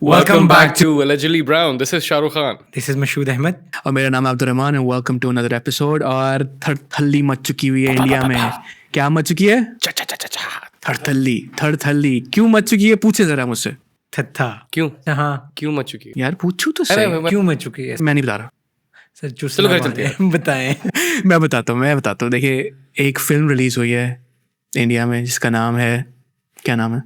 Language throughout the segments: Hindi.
Welcome back to Allegedly Brown. This is Shah Rukh Khan. This is Mashhood Ahmed और मेरा नाम अब्दुलरहमान है. Welcome to another episode. और थरथल्ली मच चुकी हुई है इंडिया में. क्या मच चुकी है? थरथल्ली क्यों मच चुकी है? पूछे जरा मुझसे. थत्था क्यों हाँ क्यों मच चुकी है? यार पूछू तो अरे, सही. क्यों मच चुकी है मैं नहीं बता रहा. सर चलो घर चलते हैं. बताएं. मैं बताता हूँ. देखिए, एक फिल्म रिलीज हुई है इंडिया में जिसका नाम है, क्या नाम है?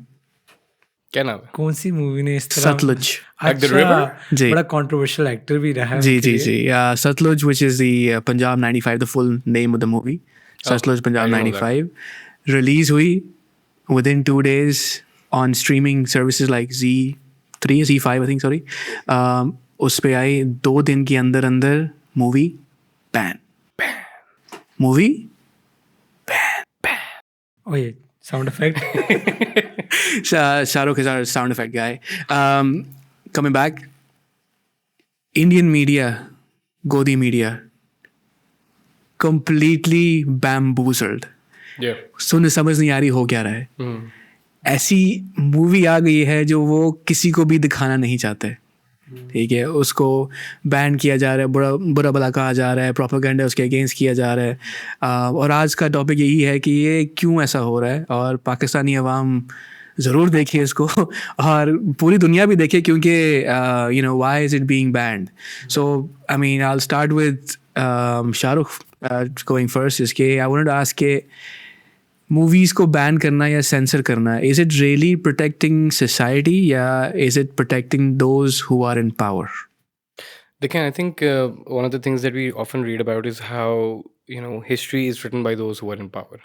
क्या नाम है? कौन सी मूवी ने इस तरह सतलुज. Like the river? जी. बड़ा कंट्रोवर्शियल एक्टर भी रहा है जी उनके जी लिए. जी. Satluj, which is the Punjab 95, the full name of the movie. Satluj Punjab I didn't know 95. Release हुई within 2 days on streaming services like Z3, Z5 I think, sorry. उस पे आई 2 दिन के अंदर अंदर मूवी बैन. मूवी ओए sound effect. Shahrukh is our sound effect guy. Coming back, Indian media, Godi media, completely bamboozled. Yeah. सुन समझ नहीं आ रही हो क्या रहा है. ऐसी मूवी आ गई है जो वो किसी को भी दिखाना नहीं चाहते. ठीक है, उसको बैन किया जा रहा है, बुरा भला कहा जा रहा है, प्रोपेगेंडा उसके अगेंस्ट किया जा रहा है. और आज का टॉपिक यही है कि ये क्यों ऐसा हो रहा है, और पाकिस्तानी अवाम ज़रूर देखिए इसको और पूरी दुनिया भी देखे, क्योंकि you know why is it being banned. So I mean I will start with Shahrukh going first. इसके आई वांटेड टू आस्क के मूवीज़ को बैन करना या सेंसर करना, is it really protecting society या is it protecting those who are in power? Again, I think one of the things that we often read about is how history is written by those who are in power.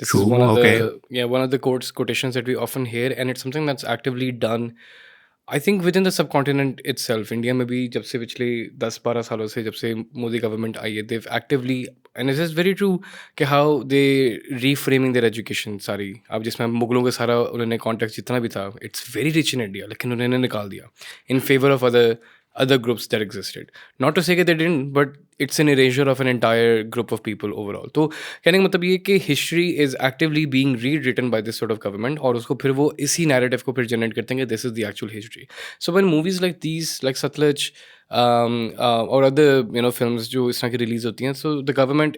This True, is one of okay. one of the quotations that we often hear, and it's something that's actively done. I think within the subcontinent itself, India में भी जब से पिछले 10-12 सालों से जब से मोदी गवर्नमेंट आई है, they've actively, and it is very true कि how they reframing their education सारी. अब जिसमें मुगलों का सारा उन्होंने कॉन्टेक्स्ट जितना भी था, it's very rich in India, लेकिन उन्होंने निकाल दिया in favor of other groups that existed. Not to say that they didn't, but it's an erasure of an entire group of people overall. तो कहने का मतलब ये कि history is actively being rewritten by this sort of government, और उसको फिर वो इसी narrative को फिर generate करते हैं कि this is the actual history. So when movies like these, like Satluj, or other films जो इस तरह की रिलीज होती हैं, so the government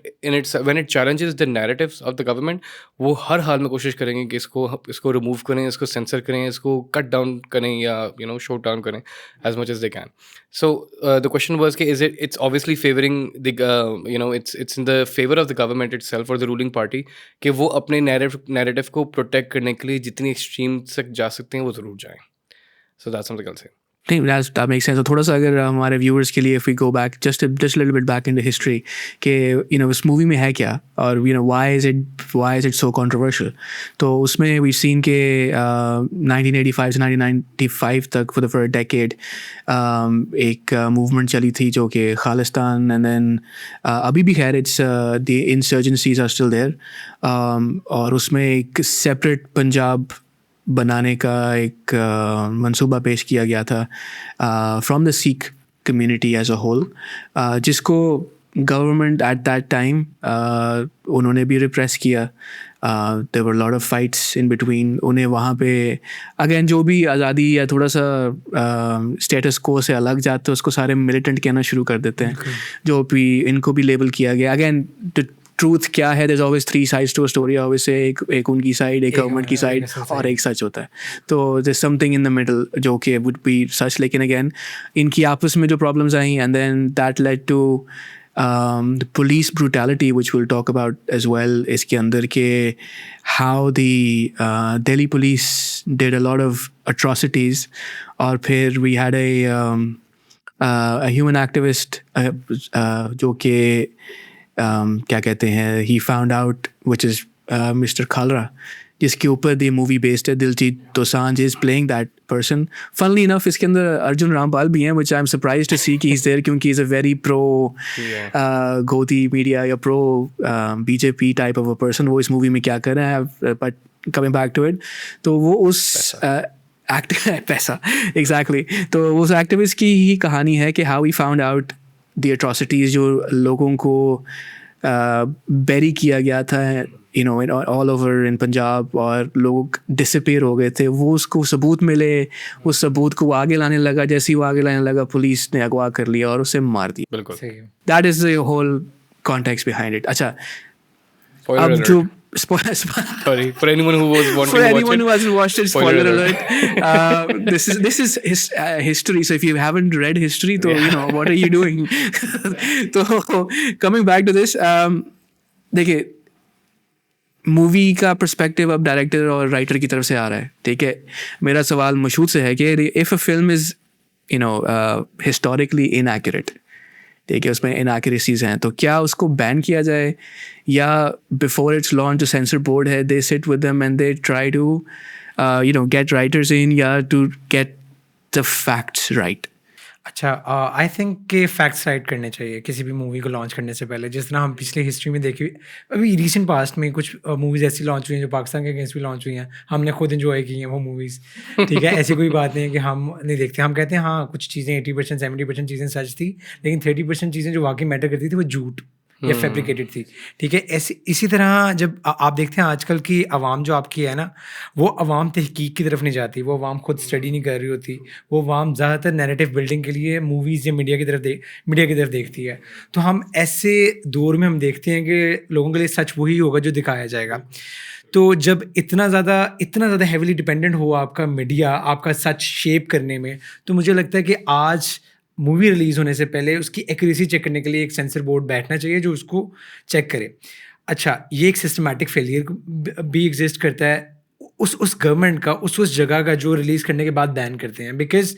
when it challenges the narratives of the government, वो हर हाल में कोशिश करेंगे कि इसको रिमूव करें, इसको सेंसर करें, इसको कट डाउन करें या शॉट डाउन करें as much as they can. So the question was कि it's obviously favoring the it's in the favor of the government itself or the ruling party कि वो अपने narrative को protect करने के लिए जितनी extreme तक जा सकते हैं वो ज़रूर जाएं. So that's something I'll say. नहीं, that makes sense. तो थोड़ा सा अगर हमारे व्यूअर्स के लिए if we go back just a little bit back into history कि इस मूवी में है क्या, और why is it so controversial. तो उसमें we've seen के 1985 से 1995 तक for a decade एक movement चली थी जो कि खालिस्तान, and then अभी भी खैर it's the insurgencies are still there, और उसमें एक separate पंजाब बनाने का एक मंसूबा पेश किया गया था from the Sikh community as a whole, जिसको गवर्नमेंट एट दैट टाइम उन्होंने भी रिप्रेस किया. There were lot of fights in between. उन्हें वहाँ पे अगेन जो भी आज़ादी या थोड़ा सा स्टेटस को से अलग जाते हैं उसको सारे मिलिटेंट कहना शुरू कर देते हैं, जो भी इनको भी लेबल किया गया. अगेन ट्रूथ क्या है, there's always 3 sides to a story. obviously एक उनकी साइड, एक गवर्नमेंट की साइड, और एक सच होता है. तो there's something in the middle जो कि would be सच. लेकिन again इनकी आपस में जो problems I, and then that led to the police brutality, which we'll talk about as well. इसके अंदर के how the Delhi police did a lot of atrocities. और फिर we had a human activist जो कि क्या कहते हैं, he found out, which is Mr. Khalra, जिसके ऊपर the movie based है. Diljit Dosanjh is playing that person. Funnily enough, इसके अंदर अर्जुन रामपाल भी हैं, which I'm surprised to see कि he's there, क्योंकि he's a very pro Godi media या pro BJP type of a person. वो इस movie में क्या कर रहे हैं, but coming back to it, तो वो उस पैसा exactly. तो उस activist की ही कहानी है कि how he found out the atrocities जो लोगों को बेरी किया गया था you know, all over in Punjab, और लोग disappear हो गए थे, वो उसको सबूत मिले, उस सबूत को वो आगे लाने लगा, जैसे ही वो आगे लाने लगा पुलिस ने अगवा कर लिया और उसे मार दिया. बिल्कुल. सही है. That is the whole context behind it. अच्छा, Spoiler अब alert. जो Sorry for anyone who was wanting for to watch anyone it. who hasn't watched it, Spoiler spoiler alert. This is history. So if you haven't read history, तो you know what are you doing? तो coming back to this, देखिए मूवी का पर्सपेक्टिव अब डायरेक्टर और राइटर की तरफ से आ रहा है. ठीक है, मेरा सवाल मशहूद से है कि if a film is you know historically inaccurate, ठीक है, उसमें इनएक्यूरेसीज हैं, तो क्या उसको बैन किया जाए, या बिफोर इट्स लॉन्च जो सेंसर बोर्ड है they sit with them and they try to you know get writers in, या to get the facts right? अच्छा, आई थिंक के फैक्ट्स राइट करने चाहिए किसी भी मूवी को लॉन्च करने से पहले. जिस तरह हम पिछले हिस्ट्री में देखी, अभी रिसेंट पास्ट में कुछ मूवीज़ ऐसी लॉन्च हुई हैं जो पाकिस्तान के अगेंस्ट भी लॉन्च हुई हैं, हमने खुद इन्जॉय की हैं वो मूवीज़. ठीक है, ऐसी कोई बात नहीं है कि हम नहीं देखते. हम कहते हैं हाँ कुछ चीज़ें 80% 70% चीज़ें सच थी, लेकिन 30% चीज़ें जो वाकई मैटर करती थी वो झूठ या फैब्रिकेटेड थी. ठीक है, ऐसे इसी तरह जब आप देखते हैं आजकल की आवाम जो आपकी है ना, वो आवाम तहकीक की तरफ नहीं जाती, वो आवाम खुद स्टडी नहीं कर रही होती, वो आवाम ज़्यादातर नैरेटिव बिल्डिंग के लिए मूवीज़ या मीडिया की तरफ देखती है. तो हम ऐसे दौर में हम देखते हैं कि लोगों के लिए सच वही होगा जो दिखाया जाएगा. तो जब इतना ज़्यादा हेविली डिपेंडेंट हो आपका मीडिया आपका सच शेप करने में, तो मुझे लगता है कि आज मूवी रिलीज़ होने से पहले उसकी एक्यूरेसी चेक करने के लिए एक सेंसर बोर्ड बैठना चाहिए जो उसको चेक करे. अच्छा, ये एक सिस्टमैटिक फेलियर भी एग्जिस्ट करता है उस गवर्नमेंट का, उस जगह का जो रिलीज़ करने के बाद बैन करते हैं. बिकॉज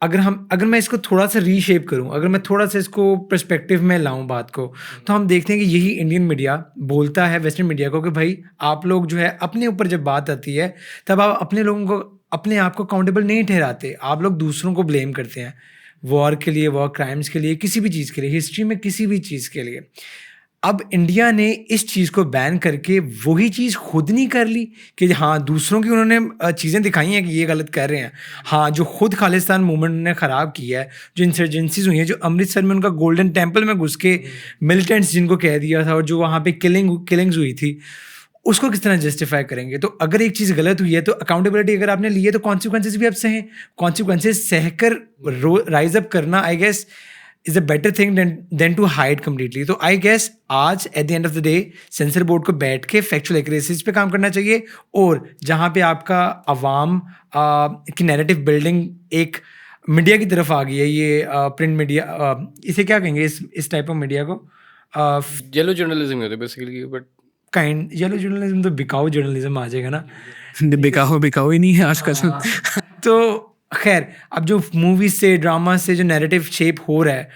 अगर मैं इसको थोड़ा सा रीशेप करूं, अगर मैं थोड़ा सा इसको पर्सपेक्टिव में लाऊं बात को, तो हम देखते हैं कि यही इंडियन मीडिया बोलता है वेस्टर्न मीडिया को कि भाई आप लोग जो है अपने ऊपर जब बात आती है तब आप अपने लोगों को अपने आप को अकाउंटेबल नहीं ठहराते, आप लोग दूसरों को ब्लेम करते हैं वॉर के लिए, वॉर क्राइम्स के लिए, किसी भी चीज़ के लिए, हिस्ट्री में किसी भी चीज़ के लिए. अब इंडिया ने इस चीज़ को बैन करके वही चीज़ खुद नहीं कर ली कि हाँ दूसरों की उन्होंने चीज़ें दिखाई हैं कि ये गलत कर रहे हैं. हाँ, जो खुद खालिस्तान मूवमेंट ने ख़राब किया है, जो इंसर्जेंसीज हुई हैं, जो अमृतसर में उनका गोल्डन टेम्पल में घुस के मिलिटेंट्स जिनको कह दिया था, और जो वहाँ पे किलिंग्स हुई थी, उसको किस तरह जस्टिफाई करेंगे? तो अगर एक चीज़ गलत हुई है तो अकाउंटेबिलिटी अगर आपने ली है तो कॉन्सिक्वेंसेज भी आप सहें. कॉन्सिक्वेंसेज सहकर राइज अप करना I guess is a better thing then to hide completely. तो आई गेस आज at the end of the day censor board को बैठ के फैक्चुअल एक्यूरेसीज पे काम करना चाहिए, और जहाँ पे आपका अवाम की नैरेटिव बिल्डिंग एक मीडिया की तरफ आ गई है, ये प्रिंट मीडिया, इसे क्या कहेंगे इस टाइप ऑफ मीडिया को? येलो जर्नलिज्म होता है basically, but kind yellow journalism तो बिकाऊ जर्नलिज्म आ जाएगा ना. बिकाऊ ही नहीं है आजकल. तो खैर, अब जो मूवीज से ड्रामा से जो नैरेटिव शेप हो रहा है,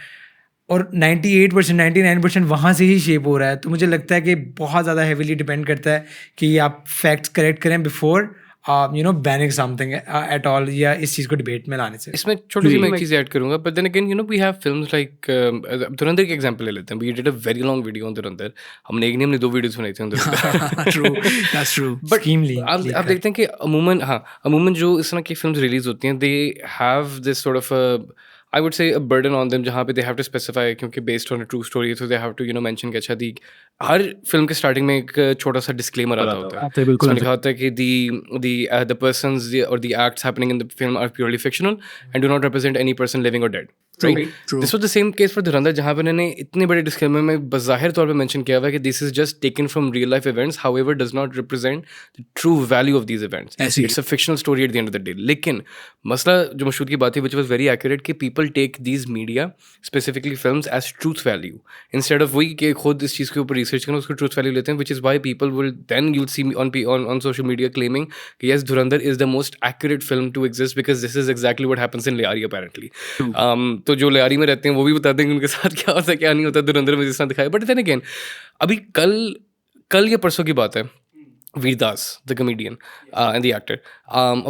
और 98% 99% वहाँ से ही शेप हो रहा है, तो मुझे लगता है कि बहुत ज़्यादा हेविली डिपेंड करता है कि आप फैक्ट्स करेक्ट करें before banning something at all, या इस चीज़ को डिबेट में लाने से. इसमें छोटी सी मैं एक चीज़ ऐड करूंगा, but then again we have films like Dhurandhar के एग्जांपल ले लेते हैं. We did a very long video on Dhurandhar. हमने एक नहीं, हमने 2 वीडियोस बनाई थी on Dhurandhar. True, that's true. But आप देखते हैं कि अमूमन जो इस तरह की फिल्म्स रिलीज होती हैं, they have this sort of I would say a burden on them, जहाँ पे they have to specify, क्योंकि based on a true story, so they have to mention कि अच्छा हर फिल्म के स्टार्टिंग में एक छोटा सा डिस्क्लेमर आता होता है. तो बिल्कुल उसमें लिखा होता है कि the persons or the acts happening in the film are purely fictional and do not represent any person living or dead. Right? True. This was the same case for धुरंधर, जहाँ पे उन्होंने इतने बड़े डिस्क्लेमर में बज़ाहिर तौर पे मेंशन किया हुआ है कि this is just taken from real life events, however does not represent the true value of these events. It's a fictional story at the end of the day. लेकिन मसला जो मशहूद की बात है, which was very accurate, कि people take these media, specifically films, as truth value instead of वही कि खुद इस चीज़ के ऊपर रिसर्च करना, उसको truth value लेते हैं, which is why people will then you'll see on social media claiming कि yes, Dhurandhar is the most accurate film to exist because this is exactly what happens in Lyari apparently. तो जो लियारी में रहते हैं वो भी बताते हैं कि उनके साथ क्या होता है क्या नहीं होता धुरंधर में जिस तरह दिखाया. बट देन अगेन अभी कल या परसों की बात है, Vir Das the comedian and the actor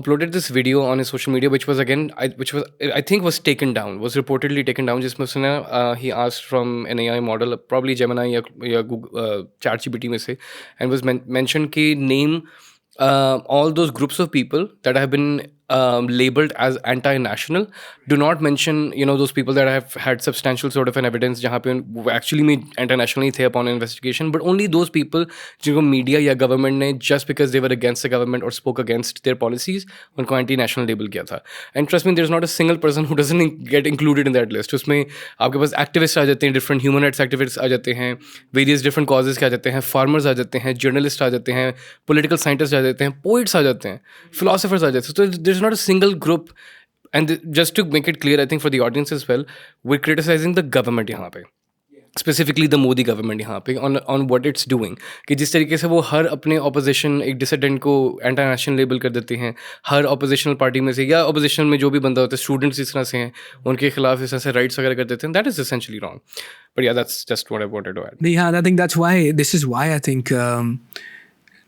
uploaded this video on his social media which was I think was reportedly taken down, जिसमें उसने he asked from an AI model, probably Gemini या Google ChatGPT में से, and was mentioned कि name all those groups of people that have been labeled as anti-national. Do not mention, those people that have had substantial sort of an evidence जहाँ पे वो actually में anti-national ही थे upon investigation, but only those people जिनको media या government ने just because they were against the government or spoke against their policies उनको anti-national label किया था. And trust me, there's not a single person who doesn't get included in that list. उसमें आपके पास activists आ जाते हैं, different human rights activists आ जाते हैं, various different causes के आ जाते हैं, farmers आ जाते हैं, journalists आ जाते हैं, political scientists आ जाते हैं, poets आ जाते हैं, philosophers आ जाते हैं. So there's not a single group. And just to make it clear, I think for the audience as well, we're criticizing the government यहाँ पे, specifically the Modi government यहाँ पे on what it's doing, कि जिस तरीके से वो हर अपने opposition एक dissident को anti-national label कर देते हैं, हर oppositional party में से या opposition में जो भी बंदा होता है, students इस तरह से हैं, उनके खिलाफ इस तरह से rights वगैरह कर देते हैं. That is essentially wrong. But yeah, that's just what I wanted to add. Yeah, I think this is why I think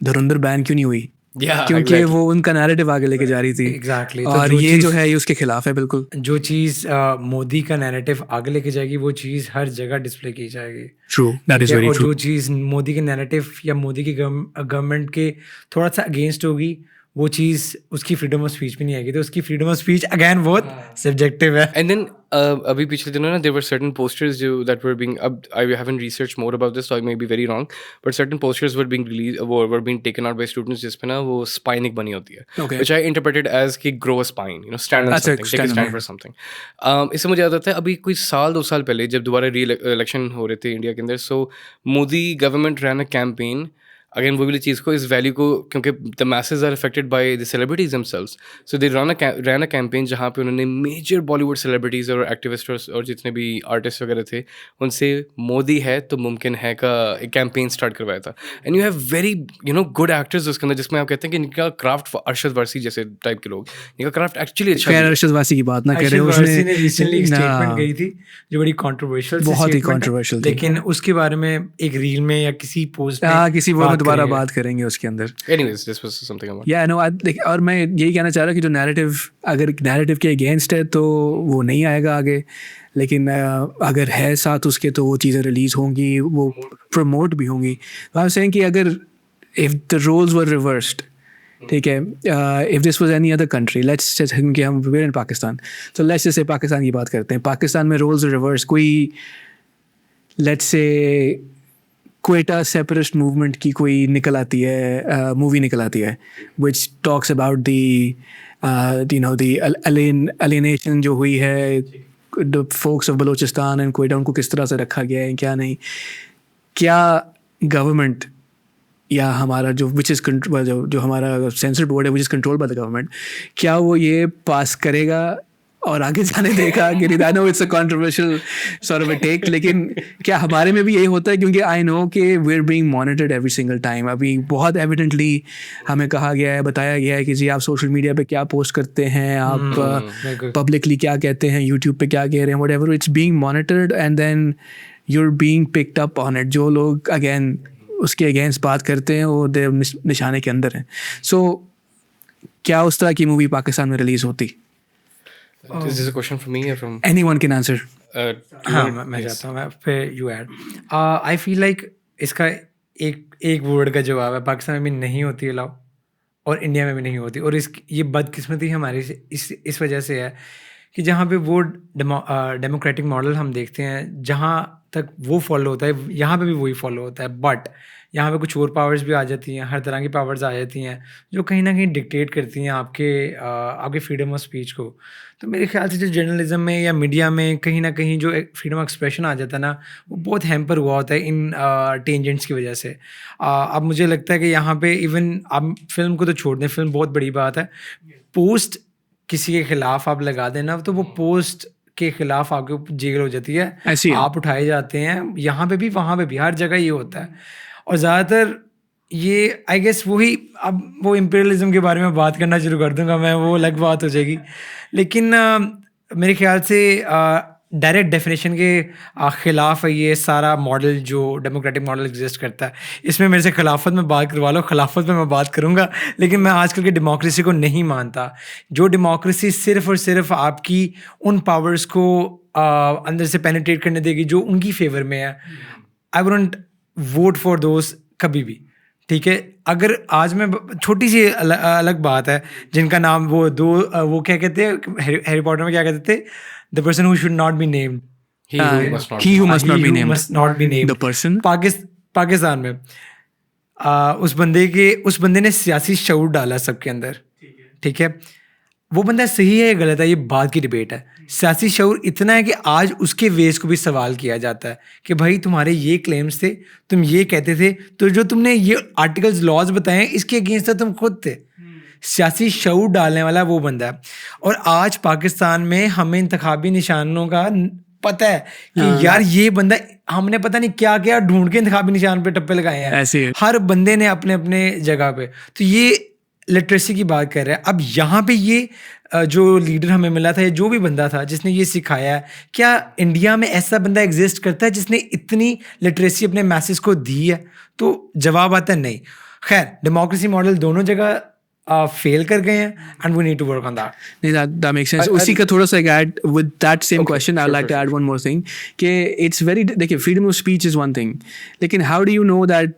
Dhurandhar ban क्यों नहीं हुई, Yeah, क्योंकि exactly. वो उनका नैरेटिव आगे लेके जा रही थी. Exactly. तो और जो ये चीज़- जो है ये उसके खिलाफ है बिल्कुल. जो चीज़ मोदी का नैरेटिव आगे लेके जाएगी वो चीज़ हर जगह डिस्प्ले की जाएगी. ट्रू, दैट इज वेरी और ट्रू. जो चीज़ मोदी के नैरेटिव या मोदी की गवर्नमेंट के थोड़ा सा अगेंस्ट होगी वो चीज़ उसकी फ्रीडम ऑफ स्पीच भी नहीं आएगी. तो उसकी फ्रीडम ऑफ स्पीच अगेन बहुत सब्जेक्टिव है. And then अभी पिछले दिनों ना there were certain posters that were being, I haven't researched more about this, so I may be very wrong, but certain posters were being released, were being taken out by students जिसपे ना वो spine एक बनी होती है, Okay. which I interpreted as कि grow a spine, stand on अच्छा, something, take a stand stand on. for something. इससे मुझे याद आता है अभी कोई 2 साल पहले जब दोबारा election हो रहे थे इंडिया के अंदर, so Modi government ran a campaign. Again वो वाली चीज़ को, इस वैल्यू को, क्योंकि the message are affected by the celebrities themselves, so they run a campaign जहाँ पे उन्होंने मेजर बॉलीवुड सेलिब्रिटीज़ और एक्टिविस्ट और जितने भी आर्टिस्ट वगैरह थे उनसे मोदी है तो मुमकिन है का एक कैंपेन स्टार्ट करवाया था. And you have very good actors उसके अंदर, जिसमें आप कहते हैं कि इनका क्राफ्ट, अरशद वारसी जैसे टाइप के लोग, इनका क्राफ्ट एक्चुअली अच्छा खैर है. अरशद वासी की बात ना कर रहे हो, अर्शद वारसी ने रिसेंटली एक ना, स्टेटमेंट गई थी जो बड़ी कंट्रोवर्शियल, बहुत ही controversial थी. लेकिन उसके बारे में एक रील में या किसी पोस्ट किसी वो में दोबारा बात करेंगे उसके अंदर. Anyways, this was something about. या नो, और मैं यही कहना चाह रहा कि जो नैरेटिव, अगर नैरेटिव के अगेंस्ट है तो वो नहीं आएगा आगे, लेकिन अगर है साथ उसके तो वो चीज़ें रिलीज होंगी, वो प्रमोट भी होंगी. आई एम सेइंग कि अगर if the roles were reversed, ठीक है, if this was any other country, let's just कि हम वेयर इन पाकिस्तान, तो लेट्स जैसे पाकिस्तान की बात करते हैं, पाकिस्तान में रोल्स रिवर्स, कोई let's say Quetta separatist movement की कोई निकल आती है, मूवी निकल आती है which talks about the alienation जो हुई है, the folks of Balochistan and Quetta, उनको किस तरह से रखा गया है, क्या नहीं. क्या गवर्नमेंट या हमारा जो विच इज़ जो हमारा सेंसर बोर्ड है which is control by the government, क्या वो ये पास करेगा और आगे जाने देगा? I know it's a controversial sort of a take, लेकिन क्या हमारे में भी यही होता है? क्योंकि आई नो कि we are being monitored every single time. अभी बहुत एविडेंटली हमें कहा गया है, बताया गया है कि जी आप सोशल मीडिया पे क्या पोस्ट करते हैं, आप पब्लिकली क्या कहते हैं, यूट्यूब पे क्या कह रहे हैं, whatever, it's being monitored and then you are being picked up on it. जो लोग अगेन उसके अगेंस्ट बात करते हैं वो दे निशाने के अंदर हैं. सो क्या उस तरह की मूवी पाकिस्तान में रिलीज होती? Is this a question from me or from? Anyone can answer. हाँ मैं चाहता हूँ, मैं फिर you add. I feel like इसका एक वर्ड का जवाब है, पाकिस्तान में भी नहीं होती अलाउ और इंडिया में भी नहीं होती. और ये बदकिस्मती हमारी इस वजह से है कि जहाँ पे वो डेमोक्रेटिक मॉडल हम देखते हैं, जहाँ तक वो फॉलो होता है यहाँ पे भी वही फॉलो होता है. बट यहाँ पे कुछ और पावर्स भी आ जाती हैं, हर तरह की पावर्स आ जाती हैं जो कहीं ना कहीं डिक्टेट करती हैं आपके फ्रीडम ऑफ स्पीच को. तो मेरे ख्याल से जो जर्नलिज्म में या मीडिया में कहीं ना कहीं जो फ्रीडम ऑफ एक्सप्रेशन आ जाता है ना, वो बहुत हैम्पर हुआ होता है इन टेंजेंट्स की वजह से. अब मुझे लगता है कि यहाँ पे इवन आप फिल्म को तो छोड़ दें, फिल्म बहुत बड़ी बात है, पोस्ट किसी के खिलाफ आप लगा देना तो वो पोस्ट के खिलाफ आपके जेल हो जाती है, ऐसी है. आप उठाए जाते हैं. यहाँ पे भी वहाँ पे भी हर जगह ये होता है. और ज़्यादातर ये आई गेस वही, अब वो इम्पीरियलिज्म के बारे में बात करना शुरू कर दूंगा मैं, वो अलग बात हो जाएगी. लेकिन मेरे ख्याल से डायरेक्ट डेफिनेशन के ख़िलाफ़ है ये सारा मॉडल जो डेमोक्रेटिक मॉडल एग्जिस्ट करता है. इसमें मेरे से खिलाफत में बात करवा लो, खिलाफत में मैं बात करूँगा, लेकिन मैं आजकल की डेमोक्रेसी को नहीं मानता. जो डेमोक्रेसी सिर्फ़ और सिर्फ आपकी उन पावर्स को अंदर से पेनिट्रेट करने देगी जो उनकी फेवर में है. I wouldn't vote for those कभी भी. ठीक है, अगर आज मैं छोटी सी अलग बात है, जिनका नाम वो दो वो क्या कहते हैं हैरी पॉटर में, क्या कहते थे, the person who should not be named, He who must not he be. who must not be named. must not be named. The person. Pakistan में उस बंदे ने सियासी शऊर डाला सबके अंदर, ठीक है, वो बंदा सही है या गलत है ये बात की डिबेट है। सियासी शऊर इतना है कि आज उसके वेस को भी सवाल किया जाता है कि भाई तुम्हारे ये क्लेम्स थे, तुम ये कहते थे, तो जो तुमने ये आर्टिकल्स लॉज बताए इसके अगेंस्ट तुम खुद थे। सियासी शऊर डालने वाला वो बंदा है। और आज पाकिस्तान में हमें इंतखाबी निशानों का पता है कि यार ये बंदा, हमने पता नहीं क्या क्या ढूंढ के इंतखाबी निशान पे टप्पे लगाए हैं, ऐसे हर बंदे ने अपने अपने जगह पे। तो ये लिटरेसी की बात कर रहे हैं। अब यहाँ पे ये जो लीडर हमें मिला था, जो भी बंदा था जिसने ये सिखाया है, क्या इंडिया में ऐसा बंदा एग्जिस्ट करता है जिसने इतनी लिटरेसी अपने मैसेज को दी है? तो जवाब आता है नहीं। खैर, डेमोक्रेसी मॉडल दोनों जगह फेल कर गए हैं and we need to work on that. नहीं, that makes sense. उसी का थोड़ा सा add with that same question, I would like to add one more thing कि it's very, देखिए, freedom of speech is one thing, लेकिन how do you know that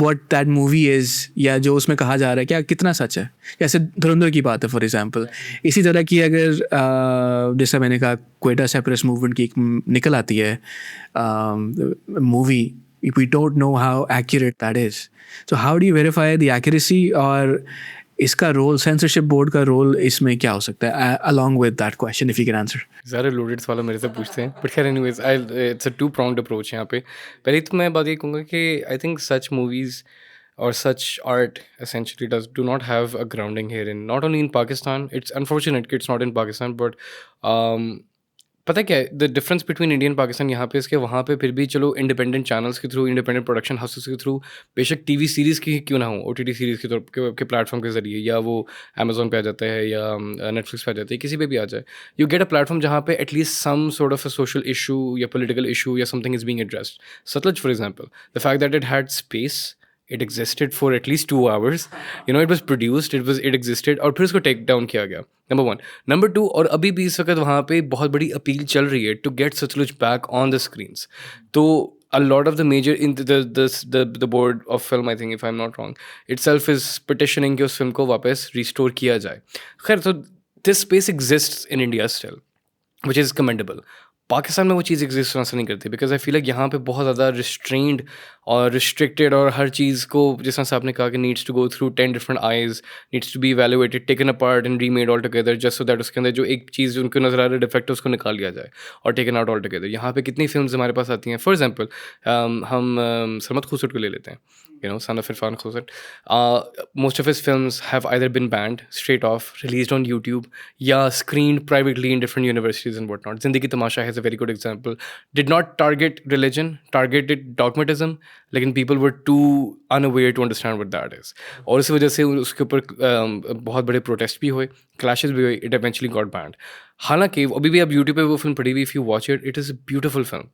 what that movie is, या जो उसमें कहा जा रहा है क्या कितना सच है? जैसे धुरंधर की बात है फॉर एग्जांपल, इसी तरह की अगर जैसा मैंने कहा क्वेटा सेपरेटिस्ट मूवमेंट की एक निकल आती है movie, we don't know how accurate that is. So how do you verify the accuracy, और इसका रोल, सेंसरशिप बोर्ड का रोल इसमें क्या हो सकता है? along with that question, if you can answer. ज़्यादा लोडेड सवाल मेरे से पूछते हैं, बट खैर anyways, it's a two pronged approach यहाँ पे। पहले तो मैं बात ये कहूँगा कि I think such movies or such art essentially do not have a grounding here in, not only in Pakistan. It's unfortunate कि it's not in Pakistan, but पता क्या है the difference between India and Pakistan यहाँ पे इसके, वहाँ पे फिर भी चलो इंडिपेंडेंट चैनल्स के थ्रू, इंडिपेंडेंट प्रोडक्शन हाउसेस के थ्रू, बेशक टीवी सीरीज़ की क्यों ना हो, OTT सीरीज़ की तरफ के प्लेटफॉर्म के जरिए, या वो अमेजोन पे आ जाता है या नेटफ्लिक्स पे आ जाता है, किसी पे भी आ जाए, यू गेट अ प्लेटफॉर्म जहाँ पे at least some sort of a social issue या पोलिटिकल इशू या something is being addressed. Satluj for example, the fact that it had space, it existed for at least 2 hours, it was produced, it existed, और फिर उसको टेक डाउन किया गया, नंबर 1। नंबर 2, और अभी भी इस वक्त वहाँ पे बहुत बड़ी अपील चल रही है to get Satluj back on the screens. तो a lot of the major in the board of film, I think if I'm not wrong, itself is petitioning कि उस फिल्म को वापस रिस्टोर किया जाए। खैर, तो this space exists in India still, which is commendable। Pakistan में वो चीज़ एग्जिस्ट होना नहीं करती, बिकॉज आई फील लाइक यहाँ पे बहुत ज़्यादा रिस्ट्रेंड और रिस्ट्रिक्टेड, और हर चीज़ को जिस तरह से आपने कहा कि needs to go through 10 different eyes, needs to be evaluated, taken apart and remade all together, just so that उसके अंदर जो एक चीज़ उनको नजर आ रहा है डिफेक्ट, उसको निकाल लिया जाए और टेकन आउट ऑल टुगेदर। यहाँ पे कितनी फिल्म्स हमारे पास आती हैं, फॉर एग्जाम्पल हम सरमद खुसट को ले लेते हैं, son of Irfan Khosat. Most of his films have either been banned straight off, released on YouTube, yeah, screened privately in different universities and whatnot. Zindagi Tamasha has a very good example. Did not target religion, targeted dogmatism, लेकिन people were too unaware to understand what that is. और इस वजह से उसके ऊपर बहुत बड़े प्रोटेस्ट भी हुए, क्लैशेस भी हुए, it eventually got banned. हालांकि अभी भी आप यूट्यूब पे वो फिल्म पड़ी हुई, if you watch it, it is a beautiful film.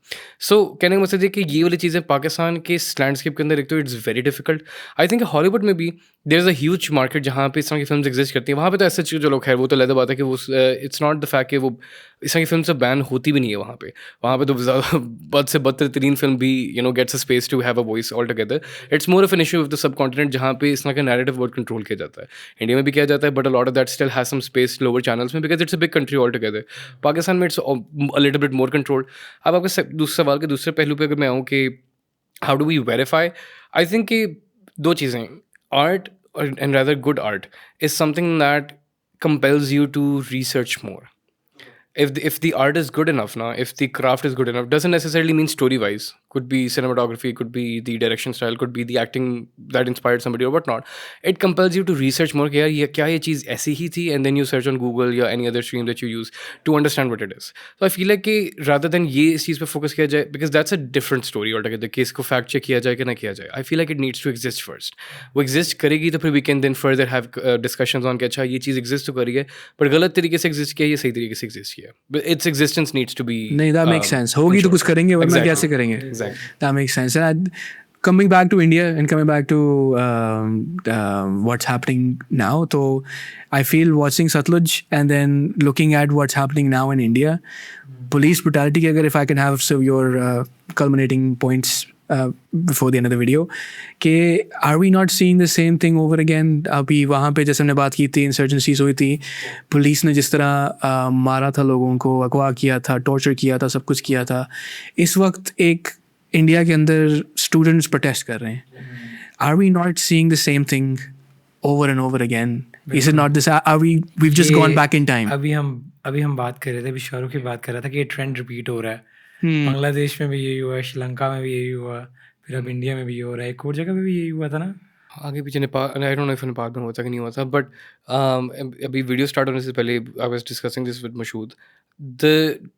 So कहने का मतलब है कि ये वाली चीज़ें पाकिस्तान के लैंडस्केप के अंदर एक तो it's very difficult. I think Hollywood में भी there is a huge market जहाँ पे इस तरह की फिल्म एग्जिस्ट करती हैं। वहाँ पे तो ऐसे जो लोग, खैर वो तो अलग बात है कि वो इट्स नॉट द फैक्ट कि वो इस तरह की फिल्म से बैन होती भी नहीं है वहाँ पे तो ज़्यादा बद से बदतरीन फिल्म भी gets a space to have a voice all together. It's more of an issue of the subcontinent जहाँ पे इस तरह का नैरेटिव वर्ड कंट्रोल किया जाता है। इंडिया में भी किया जाता है, but a lot of that still has some space lower channels में, because it's a big country all together. Pakistan में it's a little bit more controlled. अब आपके दूसरे सवाल के दूसरे पहलू पे अगर मैं आऊँ कि how do we verify, I think कि दो चीज़ें, art and rather good art is something that compels you to research more. If the art is good enough now, if the craft is good enough, doesn't necessarily mean story wise, could be cinematography, could be the direction style, could be the acting that inspired somebody or whatnot. It compels you to research more कि यार ये क्या, ये चीज़ ऐसी ही थी, and then you search on Google या any other stream that you use to understand what it is. So I feel like कि rather than ये इस चीज़ पे focus किया जाए, because that's a different story altogether, कि इसको fact check किया जाए कि ना किया जाए, I feel like it needs to exist first. वो exist करेगी तो फिर we can then further have discussions on कि अच्छा ये चीज़ exist तो करी है, पर गलत तरीके से exist किया, ये सही तरीके से exist किया. But its existence needs to be नहीं, that makes sense. होगी तो कुछ करेंगे, वरना कैसे करेंगे? Exactly. That makes sense. And coming back to India and coming back to what's happening now, so I feel watching Satluj and then looking at what's happening now in India, police brutality, if I can have your culminating points before the end of the video कि are we not seeing the same thing over again. अभी वहाँ पे जैसे हमने बात की थी, इंसर्जेंसीज हुई थी, पुलिस ने जिस तरह मारा था लोगों को, अगवा किया था, टॉर्चर किया था, सब कुछ किया था. इस वक्त एक इंडिया के अंदर स्टूडेंट्स प्रोटेस्ट कर रहे हैं. Are we not seeing the same thing over and over again? Is it not this? Are we've just gone back in time? अभी हम बात कर रहे थे, अभी शाहरुख की बात कर रहा था कि ये ट्रेंड रिपीट हो रहा है. बांग्लादेश में भी यही हुआ, श्रीलंका में भी यही हुआ, फिर अब इंडिया में भी ये हो रहा है, एक और जगह पे भी यही हुआ था ना. आगे पीछे Nepal, I don't know if Nepal में होता कि नहीं होता, बट अभी वीडियो स्टार्ट होने से पहले I was discussing this with Mashhood. The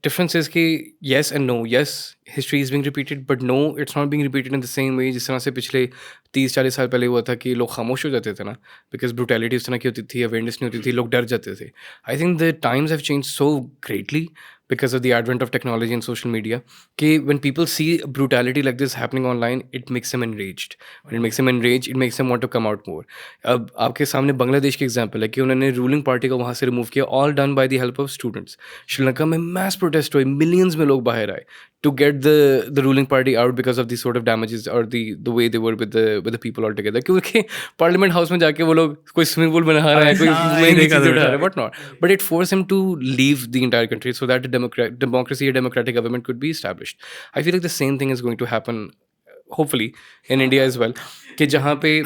difference is कि yes and no. Yes, history is being repeated, but no, it's not being repeated in the same way जिस तरह से पिछले 30-40 साल पहले हुआ था कि लोग खामोश हो जाते थे ना, बिकॉज ब्रूटैलिटी उस तरह की होती थी, अवेयरनेस नहीं होती थी, लोग डर जाते थे. I think the times have change so greatly because of the advent of technology and social media, कि when people see brutality like this happening online, it makes them enraged. When it makes them enraged, it makes them want to come out more. अब आपके सामने बांग्लादेश की एग्जांपल है कि उन्होंने रूलिंग पार्टी को वहाँ से रिमूव किया, all done by the help of students. Sri Lanka में mass protest हुए, millions में लोग बाहर आए to get the ruling party out because of the sort of damages or the way they were with the people altogether. क्योंकि पार्लियामेंट हाउस में जाके वो लोग कोई स्विमिंग पूल बना रहा है, कोई महंगी चीज़ उठा रहा है, what not. But it forced him to leave the entire country so that democracy, a democratic government could be established. I feel like the same thing is going to happen, hopefully, in India as well. कि जहाँ पे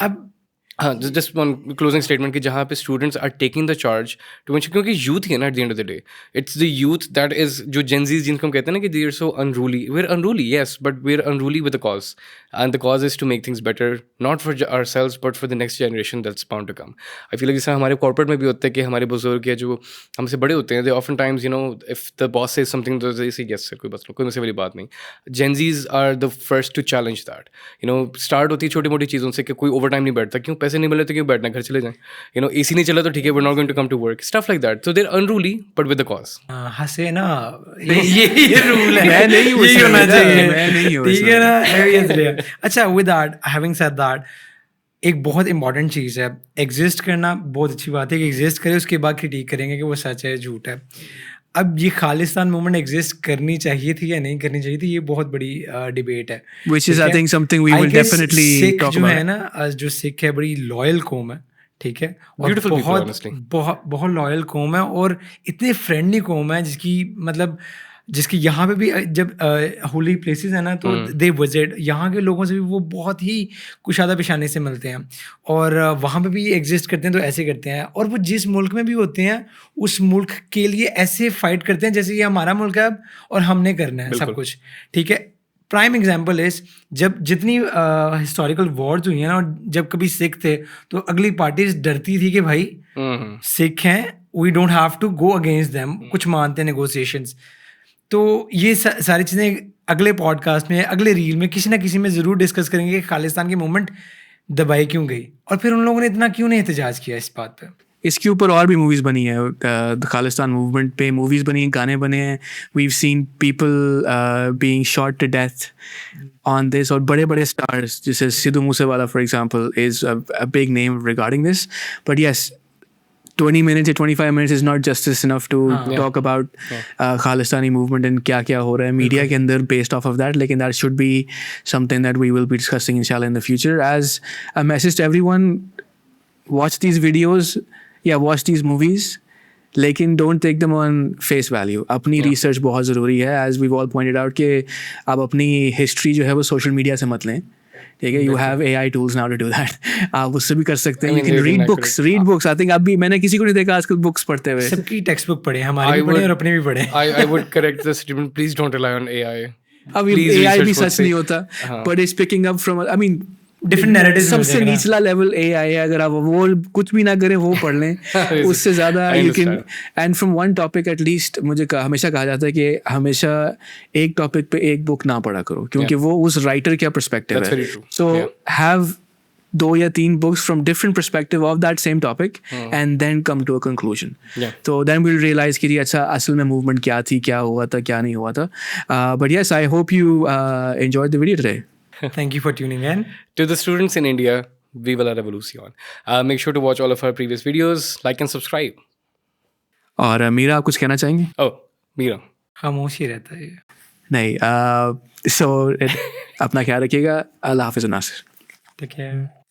हाँ, जस्ट वन क्लोजिंग स्टेटमेंट कि जहाँ पे students are taking the charge to mention, क्योंकि यूथ ही है ना at the end of the day. It's the youth that is, जो जेंजीज जिनको हम कहते हैं ना कि they are so unruly. We are unruly, yes, but we are unruly with the cause, and the cause is to make things better, not for ourselves but for the next generation that's bound to come. I feel like जैसे हमारे कॉर्पोरेट में भी होता है कि हमारे बुजुर्ग या जो हमसे बड़े होते हैं, they often times, you know, if the boss says something तो दे से यस सर, कोई बस कोई मुझसे वाली बात नहीं. Gen Zs are the first to challenge that. You know, start होती है छोटी मोटी चीज़ों से कि कोई ओवर टाइम नहीं बैठता, क्यों, पैसे नहीं मिले तो क्यों बैठना, घर चले जाएं. यू नो, एसी नहीं चला तो ठीक है, we are not going to come to work, stuff like that. So they are unruly but with the cause. हंसे ना, ये रूल है, मैं नहीं हूँ यही उसमें, होना चाहिए, मैं नहीं हूँ ठीक उसमें. है ना. अच्छा, with that, having said that, एक बहुत इंपॉर्टेंट चीज़ है, एग्जिस्ट करना बहुत अच्छी बात है कि एग्जिस्ट करे, उसके बाद क्रिटिक करेंगे कि वो सच है झूठ है. अब ये खालिस्तान मूवमेंट एग्जिस्ट करनी चाहिए थी या नहीं करनी चाहिए थी, ये बहुत बड़ी डिबेट है. Which is, I think, something we I will guess definitely Sikh talk जो about. है ना, जो सिख है बड़ी लॉयल कौम है, ठीक है, और Beautiful people, बहुत honestly. बहुत बहुत लॉयल कौम है, और इतने फ्रेंडली कौम है जिसकी मतलब जिसकी यहाँ पे भी जब होली प्लेसेस है ना, तो दे विजिट, यहाँ के लोगों से भी वो बहुत ही कुशादा पेशानी से मिलते हैं, और वहाँ पे भी एग्जिस्ट करते हैं तो ऐसे करते हैं, और वो जिस मुल्क में भी होते हैं उस मुल्क के लिए ऐसे फाइट करते हैं जैसे ये हमारा मुल्क है अब और हमने करना है सब कुछ, ठीक है. प्राइम एग्जाम्पल इज, जब जितनी हिस्टोरिकल वॉर्स हुई हैं ना, और जब कभी सिख थे तो अगली पार्टीज डरती थी कि भाई सिख हैं, we don't have to go against them, कुछ मानते हैं नेगोशिएशंस. तो ये सारी चीज़ें अगले पॉडकास्ट में, अगले रील में किसी ना किसी में ज़रूर डिस्कस करेंगे कि खालिस्तान की मूवमेंट दबाई क्यों गई, और फिर उन लोगों ने इतना क्यों नहीं एहतजाज किया इस बात पे. इसके ऊपर और भी मूवीज़ बनी है, खालिस्तान मूवमेंट पे मूवीज़ बनी हैं, गाने बने हैं. We've seen people being shot to death on this, और बड़े बड़े स्टार्स जैसे Sidhu Moosewala for example is a big name regarding this. But yes, 20 minutes or 25 minutes is not justice enough to talk about Khalistani movement and क्या क्या हो रहा है मीडिया के अंदर based off of that. लेकिन that should be something that we will be discussing inshallah in the future. As a message to everyone, watch these videos, watch these movies, लेकिन don't take them on face value. अपनी research बहुत ज़रूरी है. As we've all pointed out कि आप अपनी history जो है वो social media से मत लें, ठीक है. You have AI tools now to do that. आप उससे भी कर सकते हैं. You can read books. I think अभी मैंने किसी को नहीं देखा आजकल बुक्स पढ़ते हुए. सबकी टेक्स्ट बुक पढ़े, हमारे भी पढ़े और अपने भी पढ़े. I would correct the statement. Please don't rely on AI. अभी Please AI research भी what सच नहीं होता, but it's picking up from, I mean, different narratives. सबसे निचला लेवल AI है. अगर आप वो कुछ भी ना करें, वो पढ़ लें, उससे ज़्यादा you can. And from one topic at least, मुझे हमेशा कहा जाता है कि हमेशा एक टॉपिक पे एक बुक ना पढ़ा करो, क्योंकि वो उस राइटर का पर्सपेक्टिव है. So have 2 या 3 books from different perspective of that same topic and then come to a conclusion. So then we'll realize कि अच्छा असल में movement क्या थी, क्या हुआ था, क्या नहीं हुआ था. But yes, I hope you enjoyed the video today. Thank you for tuning in. To the students in India, Viva la Revolution. Make sure to watch all of our previous videos, like and subscribe. और मीरा, आप कुछ कहना चाहेंगे? Oh, Meera. खामोश ही रहता है. नहीं, so अपना ख्याल रखिएगा। अल्लाह हाफ़िज़ नासिर। ठीक है।